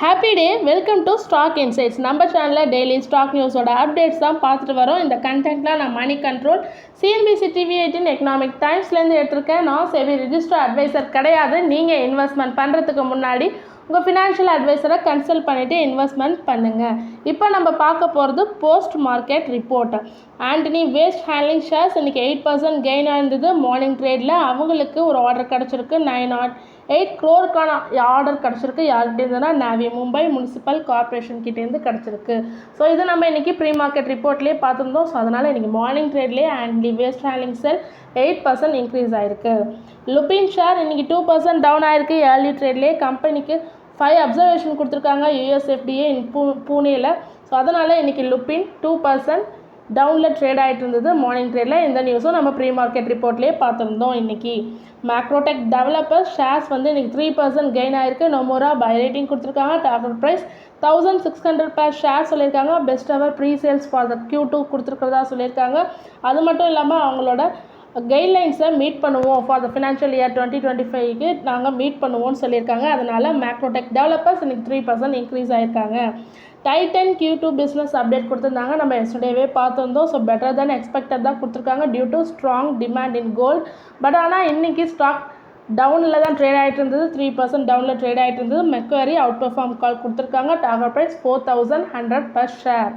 Happy day, welcome to stock insights. நம்ம சேனலில் daily stock நியூஸோட updates தான் பார்த்துட்டு வரோம். இந்த கண்டென்ட்லாம் நான் Moneycontrol CNBC TV 18 Economic டைம்ஸ்லேருந்து எடுத்திருக்கேன். நான் செபி ரிஜிஸ்டர் அட்வைசர் கிடையாது. நீங்கள் இன்வெஸ்ட்மெண்ட் பண்ணுறதுக்கு முன்னாடி உங்கள் ஃபினான்ஷியல் அட்வைசரை கன்சல்ட் பண்ணிவிட்டு இன்வெஸ்ட்மெண்ட் பண்ணுங்கள். இப்போ நம்ம பார்க்க போகிறது post market report. Antony waste handling shares இன்றைக்கி 8% கெயின் ஆயிருந்தது. மார்னிங் ட்ரேடில் அவங்களுக்கு ஒரு ஆர்டர் கிடச்சிருக்கு. 908 crore ஆர்டர் கிடச்சிருக்கு. யார்கிட்ட இருந்ததுன்னா நாவி மும்பை முனிசிபல் கார்பரேஷன் கிட்டேருந்து கிடச்சிருக்கு. ஸோ இது நம்ம இன்றைக்கி ப்ரீ மார்க்கெட் ரிப்போர்ட்லேயே பார்த்துருந்தோம். ஸோ அதனால் இன்றைக்கி மார்னிங் ட்ரேட்லேயே ஆண்டனி வேஸ்ட் ஹேண்ட்லிங் செல் 8% இன்க்ரீஸ் ஆகிருக்கு. லுபின் ஷேர் இன்றைக்கி 2% டவுன் ஆகிருக்கு. ஏர்லி ட்ரேட்லேயே கம்பெனிக்கு 5 அப்சர்வேஷன் கொடுத்துருக்காங்க யூஎஸ்எஃப்டிஏ பூனேயில். ஸோ அதனால் இன்றைக்கி லுபின் 2% டவுனில் ட்ரேட் ஆகிட்டு இருந்தது மார்னிங் ட்ரேடில். இந்த நியூஸும் நம்ம ப்ரீ மார்க்கெட் ரிப்போர்ட்லேயே பார்த்துருந்தோம். இன்றைக்கி மேக்ரோடெக் டெவலப்பர்ஸ் ஷேர்ஸ் வந்து இன்றைக்கி 3% கெயின் ஆகிருக்கு. நொமோரா பை ரேட்டிங் கொடுத்துருக்காங்க. டார்கெட் ப்ரைஸ் 1600 per ஷேர் சொல்லியிருக்காங்க. Best ever pre sales for the Q2 கொடுத்துருக்கிறதா சொல்லியிருக்காங்க. அது மட்டும் இல்லாமல் அவங்களோட கைட்லைன்ஸை மீட் பண்ணுவோம் ஃபார் த ஃபினான்ஷியல் இயர் 2025க்கு நாங்கள் மீட் பண்ணுவோம்னு சொல்லியிருக்காங்க. அதனால் மேக்ரோடெக் டெவலப்பர்ஸ் இன்றைக்கி 3% இன்க்ரீஸ் ஆகிருக்காங்க. டைட்டன் Q2 பிஸ்னஸ் அப்டேட் கொடுத்துருந்தாங்க. நம்ம எஸ்டர்டேவே பார்த்துருந்தோம். ஸோ பெட்டர் தென் எக்ஸ்பெக்டட் தான் கொடுத்துருக்காங்க due to strong demand in gold. But ஆனால் இன்றைக்கி ஸ்டாக் டவுனில் தான் ட்ரேட் ஆகிட்டு இருந்தது. 3% டவுனில் ட்ரேட் ஆகிட்டு இருந்தது. மெக்வரி அவுட் பெர்ஃபார்ம் கால் கொடுத்துருக்காங்க. Target price 4100 per share.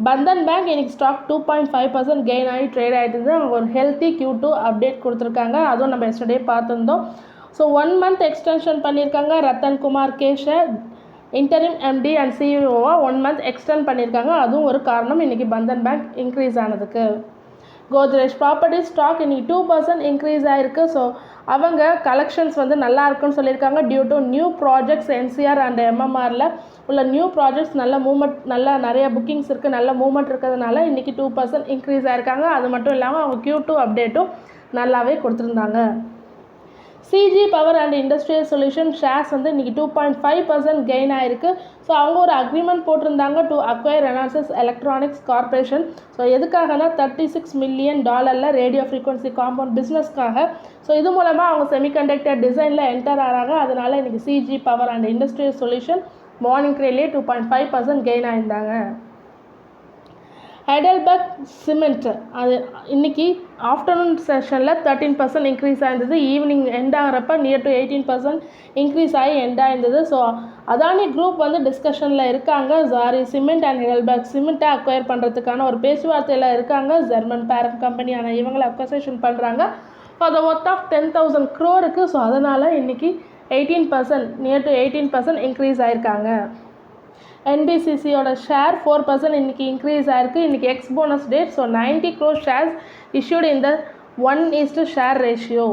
Bandhan bank இன்றைக்கி ஸ்டாக் 2.5% கெயின் ஆகி ட்ரேட் ஆகிட்டு இருந்தது. அவங்க ஒரு ஹெல்த்தி Q2 அப்டேட் கொடுத்துருக்காங்க. அதுவும் நம்ம எஸ்டர்டே பார்த்துருந்தோம். ஸோ 1 month எக்ஸ்டென்ஷன் பண்ணியிருக்காங்க. Ratan Kumar Keshar interim MD and சிஇஓவா 1 month எக்ஸ்டெண்ட் பண்ணியிருக்காங்க. அதுவும் ஒரு காரணம் இன்றைக்கி பந்தன் பேங்க் இன்க்ரீஸ் ஆனதுக்கு. கோத்ரேஜ் ப்ராப்பர்ட்டிஸ் ஸ்டாக் இன்றைக்கி 2% இன்க்ரீஸ் ஆகிருக்கு. ஸோ அவங்க கலெக்ஷன்ஸ் வந்து நல்லா இருக்குன்னு சொல்லியிருக்காங்க. Due to new projects NCR and எம்எம்ஆரில் உள்ள நியூ ப்ராஜெக்ட்ஸ் நல்ல மூவ்மெண்ட், நல்லா நிறைய புக்கிங்ஸ் இருக்குது, நல்ல மூவ்மெண்ட் இருக்கிறதுனால இன்றைக்கி 2% இன்க்ரீஸ் ஆகிருக்காங்க. அது மட்டும் இல்லாமல் அவங்க Q2 அப்டேட்டும் நல்லாவே கொடுத்துருந்தாங்க. CG power and industrial solution shares வந்து இன்றைக்கி 2.5% கெயின் ஆகிருக்கு. ஸோ அவங்க ஒரு அக்ரிமெண்ட் போட்டிருந்தாங்க to acquire Renesas Electronics Corporation. So எதுக்காகனா $36 million ரேடியோ ஃப்ரீக்வன்சி காம்பவுண்ட் பிஸ்னஸ்க்காக. ஸோ இது மூலமாக அவங்க செமிகண்டக்டர் டிசைனில் என்டர் ஆகிறாங்க. அதனால் இன்றைக்கி CG power and industrial solution morning ட்ரேட்லேயே 2.5% கெயின் ஆகிருந்தாங்க. ஹைடல்பர்க் சிமெண்ட் அது இன்றைக்கி ஆஃப்டர்நூன் செஷனில் 13% இன்க்ரீஸ் ஆகிருந்தது. ஈவினிங் எண்ட் ஆகிறப்ப நியர் டு 18% இன்க்ரீஸ் ஆகி எண்ட் ஆகிருந்தது. ஸோ அதானி குரூப் வந்து டிஸ்கஷனில் இருக்காங்க. ஜாரி சிமெண்ட் அண்ட் ஹைடல்பர்க் சிமெண்ட்டை அக்வயர் பண்ணுறதுக்கான ஒரு பேச்சுவார்த்தையில் இருக்காங்க. ஜெர்மன் பேரண்ட் கம்பெனியான இவங்களை அக்வசேஷன் பண்ணுறாங்க for the worth of 10,000 crore. So அதனால் இன்றைக்கி 18% நியர் டு 18% இன்க்ரீஸ் ஆகிருக்காங்க. என்பிசிசியோட ஷேர் 4% இன்றைக்கி இன்க்ரீஸ் ஆகிருக்கு. இன்றைக்கி ex bonus date. So 90 crore shares issued இந்த 1:1 share ratio.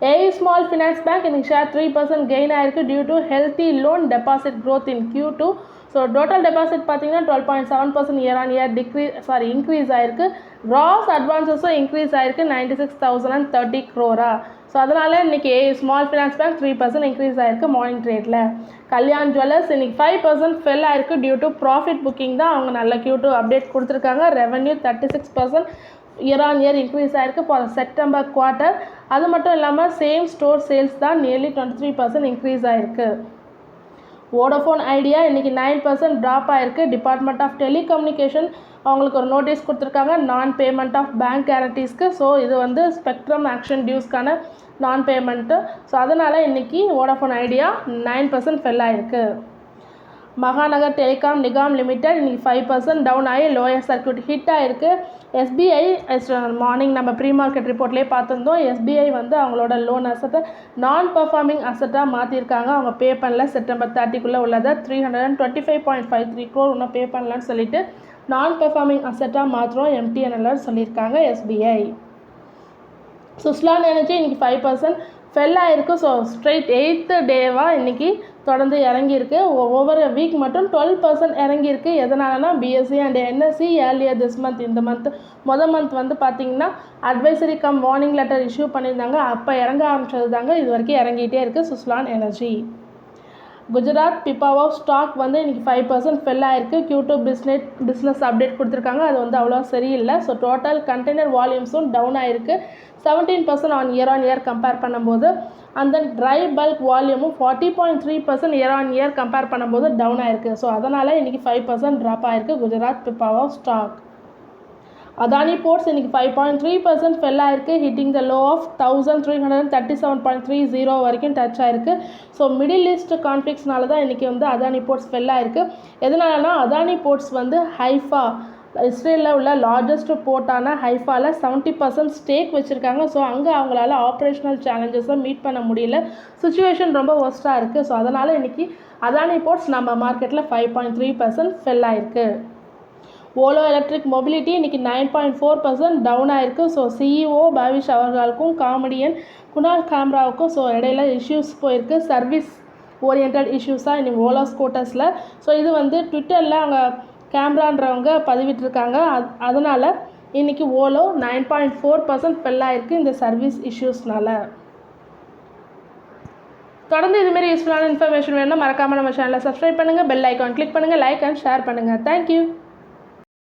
AU small finance bank இன்றைக்கி ஷேர் 3% கெயின் ஆகிருக்கு due to healthy loan deposit growth in Q2. So total deposit பார்த்தீங்கன்னா 12.7% year increase ஆகிருக்கு. கிராஸ் அட்வான்சஸும் increase ஆகிருக்கு 96,030 crore. So அதனால் இன்றைக்கி small finance bank 3% increase ஆகிருக்கு மார்னிங் ட்ரேட்டில். கல்யாண் ஜுவல்லர்ஸ் இன்றைக்கி 5% ஃபெல் ஆகிருக்கு டியூ டு ப்ராஃபிட் புக்கிங் தான். அவங்க நல்ல Q2 அப்டேட் கொடுத்துருக்காங்க. ரெவன்யூ 36% இயர் இன்க்ரீஸ் ஆகிருக்கு ஃபார் செப்டம்பர் குவார்ட்டர். அது மட்டும் இல்லாமல் சேம் ஸ்டோர் சேல்ஸ் தான் நியர்லி 23% இன்க்ரீஸ் ஆகிருக்கு. வோடஃபோன் ஐடியா இன்றைக்கி 9% ட்ராப் ஆகிருக்கு. டிபார்ட்மெண்ட் ஆஃப் டெலிகம்யூனிகேஷன் அவங்களுக்கு ஒரு நோட்டீஸ் கொடுத்துருக்காங்க நான் பேமெண்ட் ஆஃப் பேங்க் கேரண்டிஸ்க்கு. ஸோ இது வந்து ஸ்பெக்ட்ரம் ஆக்ஷன் டியூஸ்க்கான நான் பேமெண்ட்டு. ஸோ அதனால் இன்றைக்கி வோடஃபோன் ஐடியா 9% ஃபெல் ஆகிருக்கு. மகாநகர் டெலிகாம் நிகாம் லிமிடெட் இன்றைக்கி 5% டவுன் ஆகி லோயர் சர்க்யூட் ஹிட் ஆகிருக்கு. எஸ்பிஐ மார்னிங் நம்ம ப்ரீ மார்க்கெட் ரிப்போர்ட்லேயே பார்த்துருந்தோம். எஸ்பிஐ வந்து அவங்களோட லோன் அசட்டை நான் பர்ஃபார்மிங் அசட்டாக மாற்றிருக்காங்க. அவங்க பே பண்ணல. செப்டம்பர் 30க்குள்ளே உள்ளதை 325.53 crore இன்னும் பே பண்ணலான்னு சொல்லிட்டு நான் பெர்ஃபார்மிங் அசட்டாக மாத்திரம் எம்டிஎன்எல் சொல்லியிருக்காங்க எஸ்பிஐ. சுஸ்லான் எனர்ஜி இன்றைக்கி 5% ஃபெல் ஆகிருக்கு. ஸோ ஸ்ட்ரைட் 8th டேவாக இன்றைக்கி தொடர்ந்து இறங்கியிருக்கு. ஒவ்வொரு வீக் மட்டும் 12% இறங்கியிருக்கு. எதனாலனா BSE and NSE earlier this month இந்த மந்த் வந்து பார்த்திங்கன்னா advisory cum warning letter issue பண்ணியிருந்தாங்க. அப்போ இறங்க ஆரம்பிச்சது தாங்க இது வரைக்கும் இறங்கிட்டே இருக்குது Suzlon Energy. Gujarat Pipavav stock வந்து இன்றைக்கி 5% ஃபெல் ஆயிருக்கு. Q2 பிஸ்னஸ் அப்டேட் கொடுத்துருக்காங்க. அது வந்து அவ்வளோ சரியில்லை. ஸோ டோட்டல் கண்டெய்னர் வால்யூம்ஸும் டவுன் ஆயிருக்கு 17% ஆன் இயர் கம்பேர் பண்ணும்போது. அண்ட் தென் ட்ரை பல்க் வால்யூமும் 40.3% இயர் கம்பேர் பண்ணும்போது டவுன் ஆயிருக்கு. ஸோ அதனால் இன்றைக்கி 5% ட்ராப் ஆயிருக்கு குஜராத் பிபாவாவ் ஸ்டாக். அதானி போர்ட்ஸ் இன்றைக்கி 5.3% ஃபெல் ஆயிருக்கு, ஹிட்டிங் த லோ ஆஃப் 1337.30 வரைக்கும் டச் ஆயிருக்கு. ஸோ மிடில் ஈஸ்ட் கான்ஃப்ளிக்ஸ்னால தான் இன்றைக்கி வந்து அதானி போர்ட்ஸ் ஃபெல் ஆயிருக்கு. எதனாலனா அதானி போர்ட்ஸ் வந்து ஹைஃபா, இஸ்ரேலில் உள்ள லார்ஜஸ்ட் போர்ட்டான ஹைஃபாவில் 70% ஸ்டேக் வச்சுருக்காங்க. ஸோ அங்கே அவங்களால ஆப்ரேஷனல் சேலஞ்சஸை மீட் பண்ண முடியல. சுச்சுவேஷன் ரொம்ப ஒஸ்ட்டாக இருக்குது. ஸோ அதனால் இன்றைக்கி அதானி போர்ட்ஸ் நம்ம மார்க்கெட்டில் 5.3% ஃபெல் ஆயிருக்கு. ஓலோ எலக்ட்ரிக் மொபிலிட்டி இன்றைக்கி 9.4% டவுன் ஆயிருக்கு. ஸோ சிஇஓ பவிஷ் அவர்களுக்கும் காமெடியன் குணால் காம்ராவுக்கும் ஸோ இடையில இஷ்யூஸ் போயிருக்கு, சர்வீஸ் ஓரியன்ட் இஷ்யூஸாக இன்றைக்கி ஓலோ ஸ்கூட்டர்ஸில். ஸோ இது வந்து ட்விட்டரில் அவங்க கேமரான்றவங்க பதிவிட்டிருக்காங்க. அதனால் இன்றைக்கி ஓலோ 9.4% ஃபெல் ஆயிருக்கு இந்த சர்வீஸ் இஷ்யூஸ்னால். தொடர்ந்து இதுமாரி யூஸ்ஃபுல்லான இன்ஃபர்மேஷன் வேணும்னா மறக்காமல் நம்ம சேனலை சப்ஸ்கிரைப் பண்ணுங்கள், பெல் ஐக்கான் கிளிக் பண்ணுங்கள், லைக் அண்ட் ஷேர் பண்ணுங்கள். தேங்க்யூ.